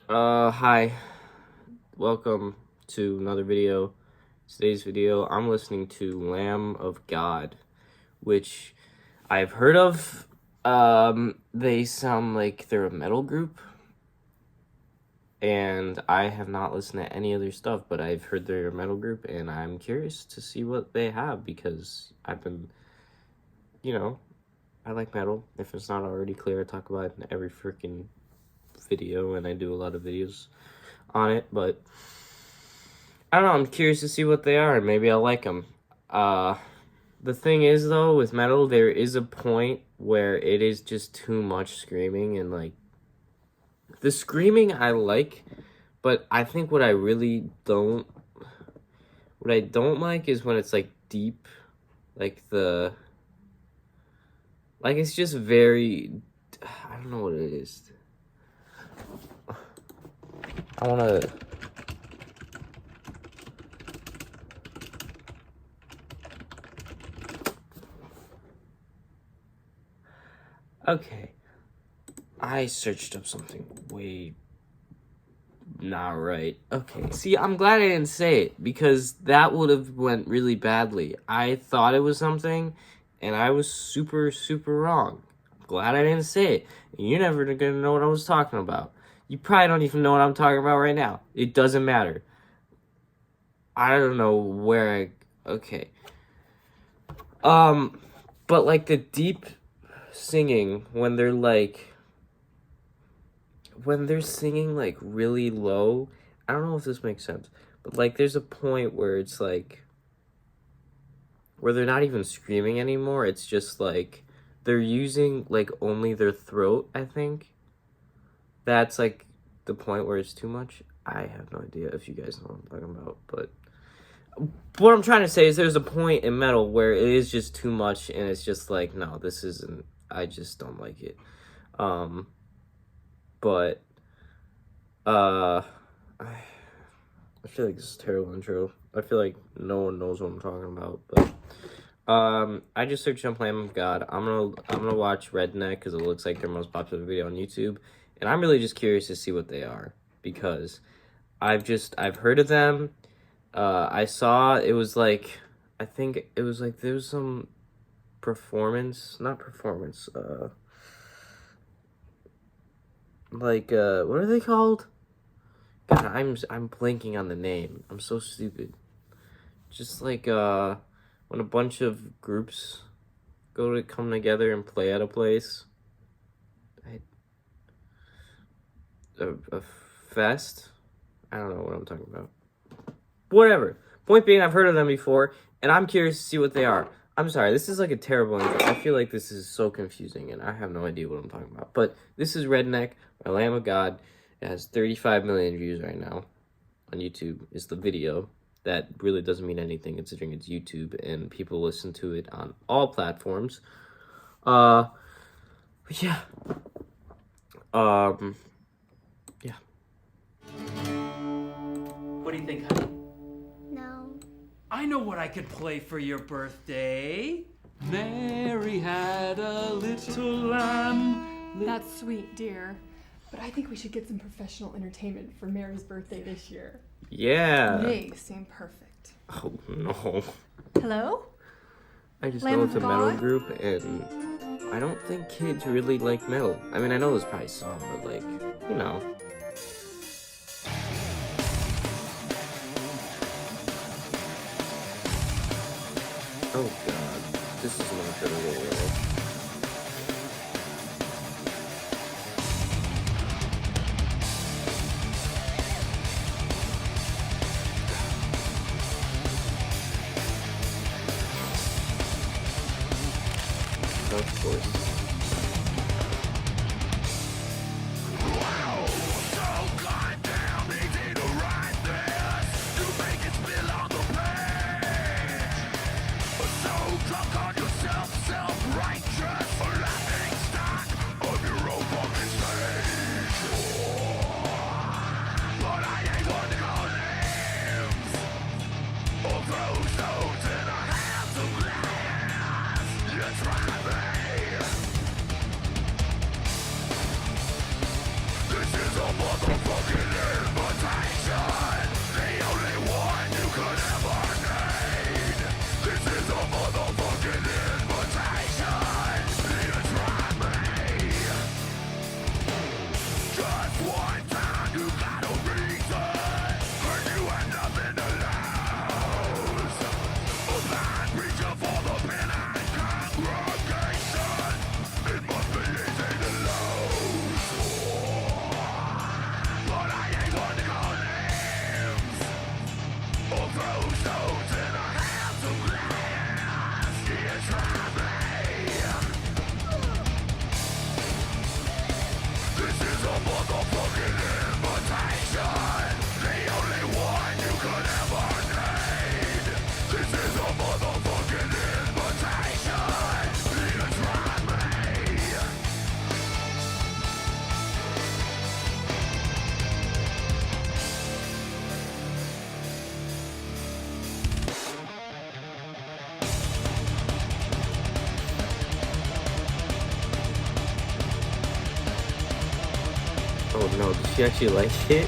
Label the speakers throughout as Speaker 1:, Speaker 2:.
Speaker 1: Hi. Welcome to another video. Today's video, I'm listening to Lamb of God, which I've heard of. They sound like they're a metal group, and I have not listened to any other stuff, but I've heard they're a metal group, and I'm curious to see what they have, because I've been, I like metal. If it's not already clear, I talk about it in every freaking video, and I do a lot of videos on it, but I don't know, I'm curious to see what they are, and maybe I'll like them. The thing is, though, with metal, there is a point where it is just too much screaming, and, like, the screaming I like, but I think what I don't like is when it's, like, deep, like, it's just very, I don't know what it is. I wanna... Okay, I searched up something way not right. Okay, see, I'm glad I didn't say it, because that would have went really badly. I thought it was something, and I was super, super wrong. I'm glad I didn't say it. You're never gonna know what I was talking about. You probably don't even know what I'm talking about right now. It doesn't matter. I don't know where okay. But like the deep singing when they're singing like really low, I don't know if this makes sense, but like there's a point where it's like where they're not even screaming anymore. It's just like they're using like only their throat. I think that's like the point where it's too much. I have no idea if you guys know what I'm talking about, but what I'm trying to say is there's a point in metal where it is just too much, and it's just like, no, this isn't, I just don't like it. But I feel like this is a terrible intro. I feel like no one knows what I'm talking about, but I just searched up Lamb of God. I'm gonna watch Redneck because it looks like their most popular video on YouTube, and I'm really just curious to see what they are, because I've heard of them. I saw it was like, I think it was like there was some not performance, what are they called? God, I'm blanking on the name. I'm so stupid. Just like when a bunch of groups come together and play at a place. A fest? I don't know what I'm talking about. Whatever. Point being, I've heard of them before, and I'm curious to see what they are. I'm sorry, this is like a terrible intro. I feel like this is so confusing, and I have no idea what I'm talking about. But this is Redneck by Lamb of God. It has 35 million views right now on YouTube. It's the video. That really doesn't mean anything considering it's YouTube, and people listen to it on all platforms. But yeah. Yeah.
Speaker 2: What do you think, honey?
Speaker 3: No.
Speaker 2: I know what I could play for your birthday. Mary had a little lamb.
Speaker 4: That's sweet, dear. But I think we should get some professional entertainment for Mary's birthday this year.
Speaker 1: Yeah.
Speaker 4: They seem perfect.
Speaker 1: Oh, no.
Speaker 4: Hello?
Speaker 1: I just
Speaker 4: Lamb
Speaker 1: know
Speaker 4: of
Speaker 1: it's a metal
Speaker 4: God?
Speaker 1: group, and I don't think kids really like metal. I mean, I know there's probably some, but like, you know. Oh god, this is not gonna go well. Of course. Oh no, did she actually like it?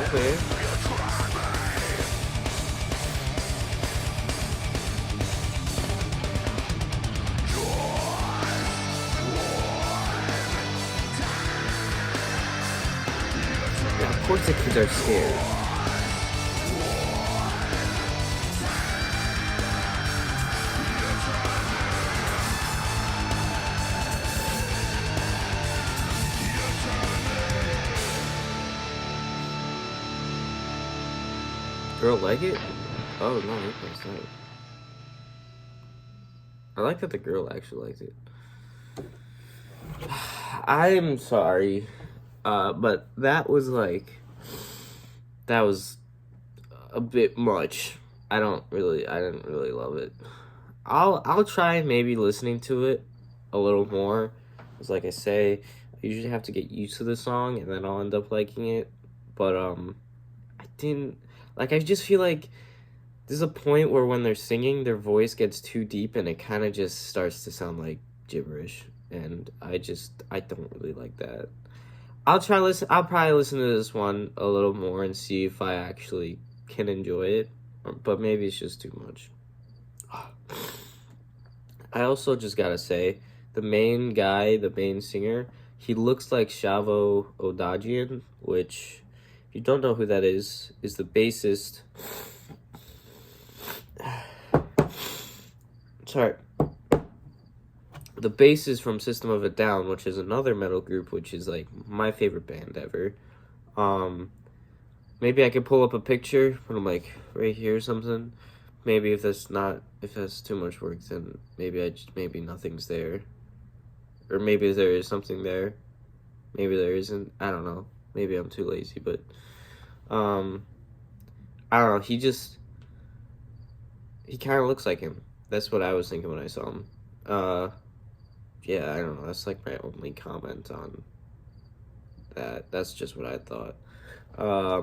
Speaker 1: Okay. Yeah, of course the kids are scared. Girl like it? Oh no, that's not. I like that the girl actually liked it. I'm sorry, but that was a bit much. I didn't really love it. I'll try maybe listening to it a little more. Cause like I say, I usually have to get used to the song and then I'll end up liking it. But I didn't like. I just feel like there's a point where when they're singing, their voice gets too deep and it kind of just starts to sound like gibberish, and I don't really like that. I'll probably listen to this one a little more and see if I actually can enjoy it, but maybe it's just too much. I also just gotta say, the main guy, the main singer, he looks like Shavo Odagian, which, if you don't know who that is the bassist. Sorry. The bassist from System of a Down, which is another metal group, which is like my favorite band ever. Maybe I could pull up a picture, put them like right here or something. Maybe if that's too much work, then maybe nothing's there. Or maybe there is something there. Maybe there isn't. I don't know. Maybe I'm too lazy, but I don't know. He kind of looks like him. That's what I was thinking when I saw him. Yeah, I don't know. That's like my only comment on that. That's just what I thought. I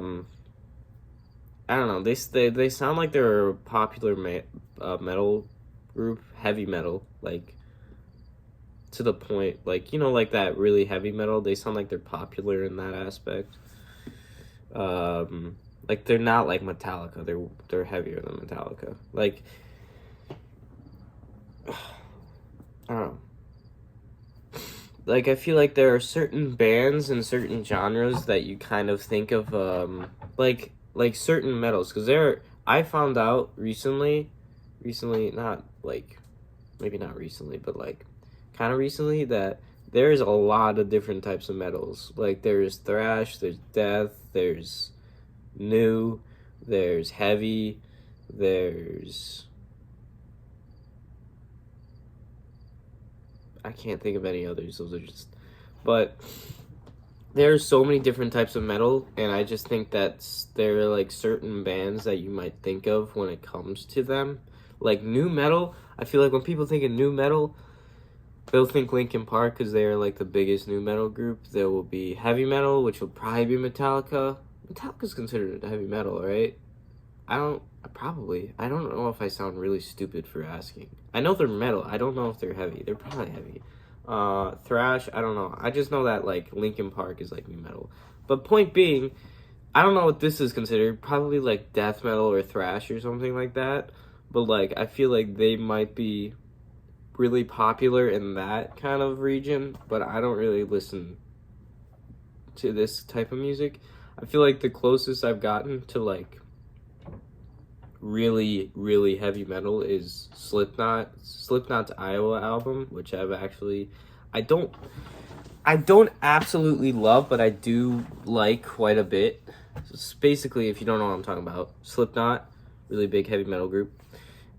Speaker 1: don't know. They sound like they're a popular metal group, heavy metal, like to the point, like like that really heavy metal. They sound like they're popular in that aspect. Like they're not like Metallica. They're heavier than Metallica. Like I don't know. Like I feel like there are certain bands and certain genres that you kind of think of like certain metals, because I found out recently not like maybe not recently but like kind of recently that there's a lot of different types of metals. Like there's thrash, there's death, there's new, there's heavy, there's I can't think of any others. Those are just, but there's so many different types of metal, and I just think that there are like certain bands that you might think of when it comes to them. Like new metal, I feel like when people think of new metal, they'll think Linkin Park because they are like the biggest new metal group. There will be heavy metal, which will probably be Metallica. Metallica's considered heavy metal, right? I don't know if I sound really stupid for asking. I know they're metal. I don't know if they're heavy. They're probably heavy. Thrash, I don't know. I just know that like Linkin Park is like new metal. But point being, I don't know what this is considered. Probably like death metal or thrash or something like that. But like I feel like they might be really popular in that kind of region, but I don't really listen to this type of music. I feel like the closest I've gotten to like really, really heavy metal is Slipknot's Iowa album, which I don't absolutely love, but I do like quite a bit. So it's basically, if you don't know what I'm talking about, Slipknot, really big heavy metal group.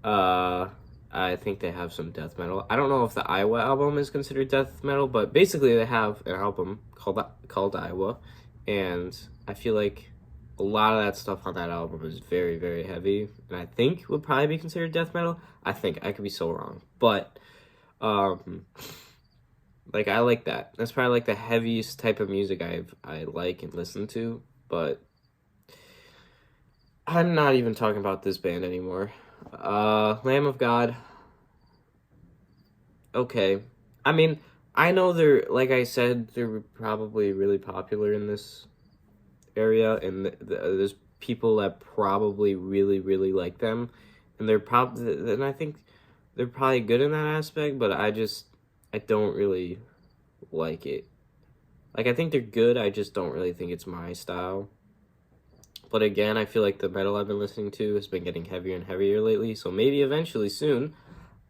Speaker 1: I think they have some death metal. I don't know if the Iowa album is considered death metal, but basically they have an album called Iowa, and I feel like a lot of that stuff on that album is very, very heavy, and I think would probably be considered death metal. I think I could be so wrong, but like I like that. That's probably like the heaviest type of music I like and listen to. But I'm not even talking about this band anymore. Lamb of God. Okay, I mean I know they're, like I said, they're probably really popular in this area, and there's people that probably really, really like them, and and I think they're probably good in that aspect, but I don't really like it. Like I think they're good, I just don't really think it's my style. But again, I feel like the metal I've been listening to has been getting heavier and heavier lately, so maybe eventually soon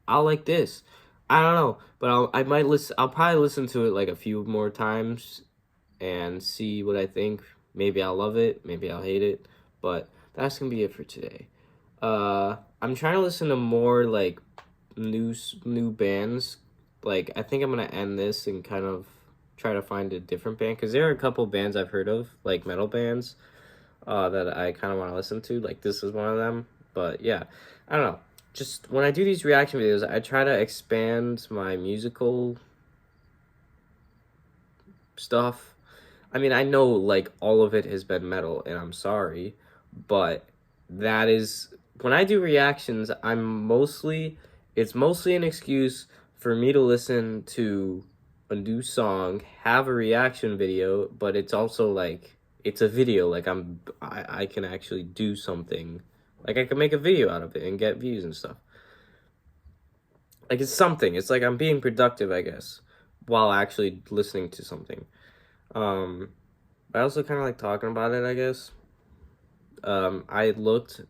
Speaker 1: I'll like this. I don't know, but I'll probably listen to it like a few more times and see what I think. Maybe I'll love it, maybe I'll hate it, but that's gonna be it for today. I'm trying to listen to more like new bands. Like I think I'm gonna end this and kind of try to find a different band, because there are a couple bands I've heard of, like metal bands, that I kind of want to listen to. Like this is one of them. But yeah, I don't know. Just when I do these reaction videos, I try to expand my musical stuff. I mean, I know like all of it has been metal, and I'm sorry, but that is when I do reactions, it's mostly an excuse for me to listen to a new song, have a reaction video, but it's also like it's a video. Like I can actually do something. Like I can make a video out of it and get views and stuff. Like it's something. It's like I'm being productive, I guess, while actually listening to something. I also kind of like talking about it, I guess. I looked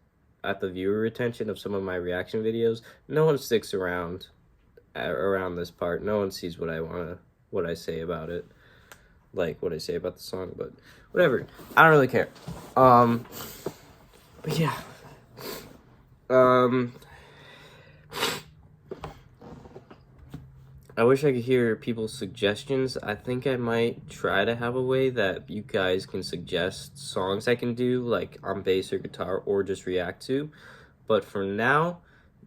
Speaker 1: at the viewer retention of some of my reaction videos. No one sticks around this part. No one sees what I say about it, like what I say about the song. But whatever, I don't really care. But yeah. I wish I could hear people's suggestions. I think I might try to have a way that you guys can suggest songs I can do, like on bass or guitar, or just react to. But for now,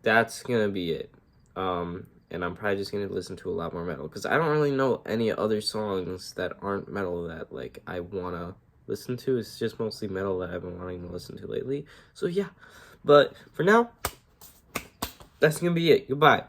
Speaker 1: that's gonna be it. And I'm probably just gonna listen to a lot more metal, because I don't really know any other songs that aren't metal that like I wanna listen to. It's just mostly metal that I've been wanting to listen to lately. So yeah, but for now, that's gonna be it. Goodbye.